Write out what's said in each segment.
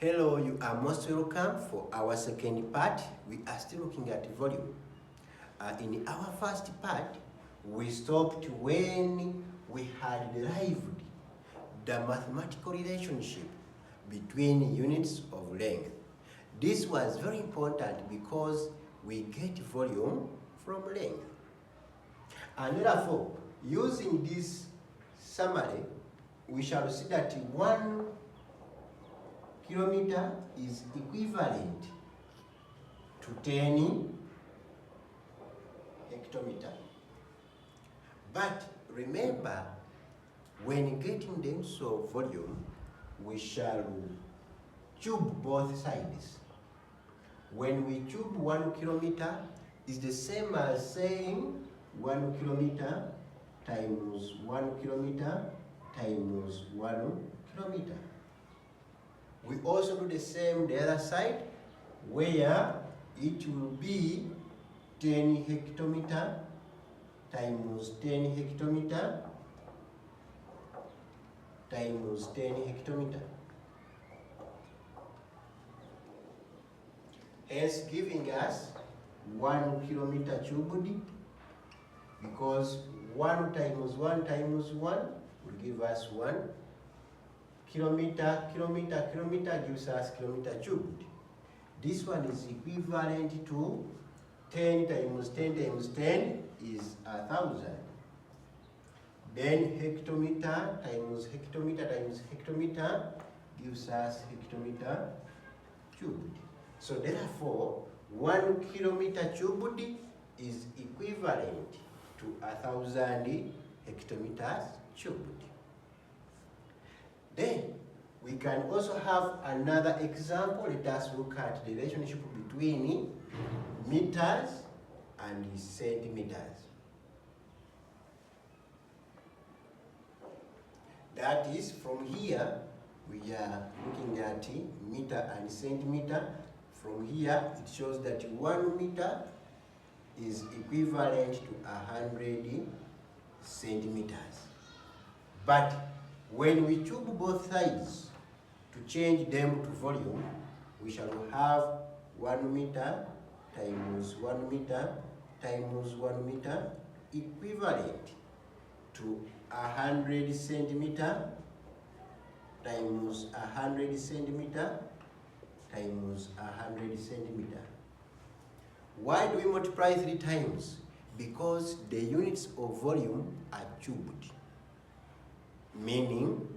Hello, you are most welcome for our second part. We are still looking at volume. In our first part, we stopped when we had derived the mathematical relationship between units of length. This was very important because we get volume from length. And therefore, using this summary, we shall see that 1 kilometer is equivalent to 10 hectometer. But remember, when getting the units of volume, we shall cube both sides. When we cube 1 kilometer, is the same as saying 1 kilometer times 1 kilometer times 1 kilometer. We also do the same the other side, where it will be 10 hectometer times 10 hectometer times 10 hectometer. Hence giving us 1 kilometer cubed, because 1 times 1 times 1 will give us 1 kilometer gives us kilometer cubed. This one is equivalent to 10 times 10 times 10 is 1,000. Then hectometer times hectometer gives us hectometer cubed. So therefore, 1 kilometer cubed is equivalent to 1,000 hectometers cubed. Then we can also have another example. Let us look at the relationship between meters and centimeters. That is, from here we are looking at meter and centimeter. From here it shows that 1 meter is equivalent to 100 centimeters. But when we cube both sides to change them to volume, we shall have 1 meter times 1 meter times 1 meter equivalent to 100 centimeter times 100 centimeter times 100 centimeter. Why do we multiply 3 times? Because the units of volume are cubed, meaning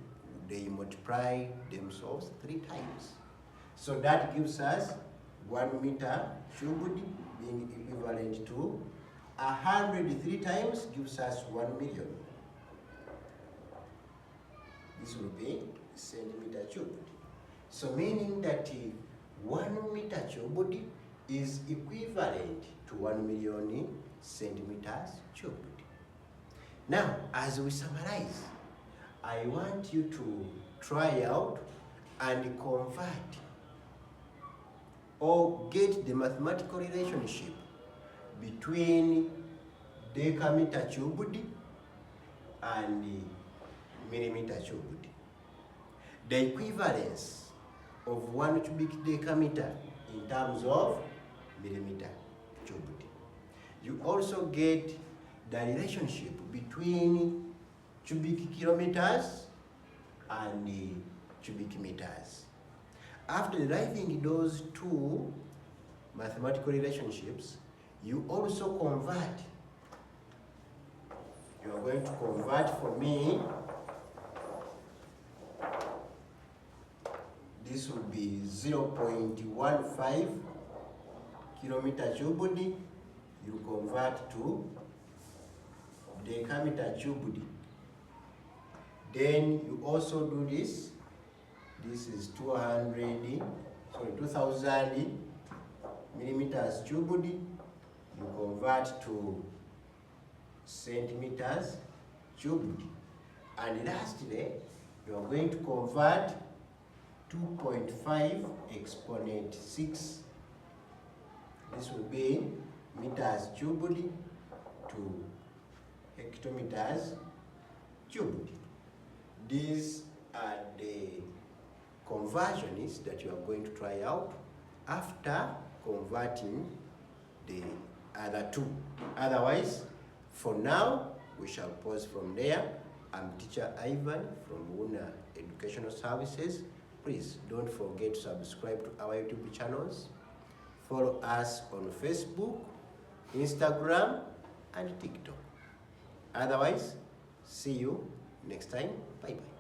they multiply themselves 3 times. So that gives us 1 meter cubed being equivalent to 103 times gives us 1 million. This will be centimeter cubed. So meaning that 1 meter cubed is equivalent to 1 million centimeters cubed. Now, as we summarize, I want you to try out and convert or get the mathematical relationship between decameter cubed and millimeter cubed. The equivalence of 1 cubic decameter in terms of millimeter cubed. You also get the relationship between cubic kilometers and cubic meters. After deriving those 2 mathematical relationships, you also convert. You are going to convert for me. This will be 0.15 kilometer cubed. You convert to decameter cubed. Then you also do this. This is 2000 millimeters cubed. You convert to centimeters cubed. And lastly, you are going to convert 2.5 exponent 6. This will be meters cubed to hectometers cubed. These are the conversions that you are going to try out after converting the other two. Otherwise, for now, we shall pause from there. I'm teacher Ivan from WUNNA Educational Services. Please don't forget to subscribe to our YouTube channels. Follow us on Facebook, Instagram, and TikTok. Otherwise, see you next time. Bye-bye.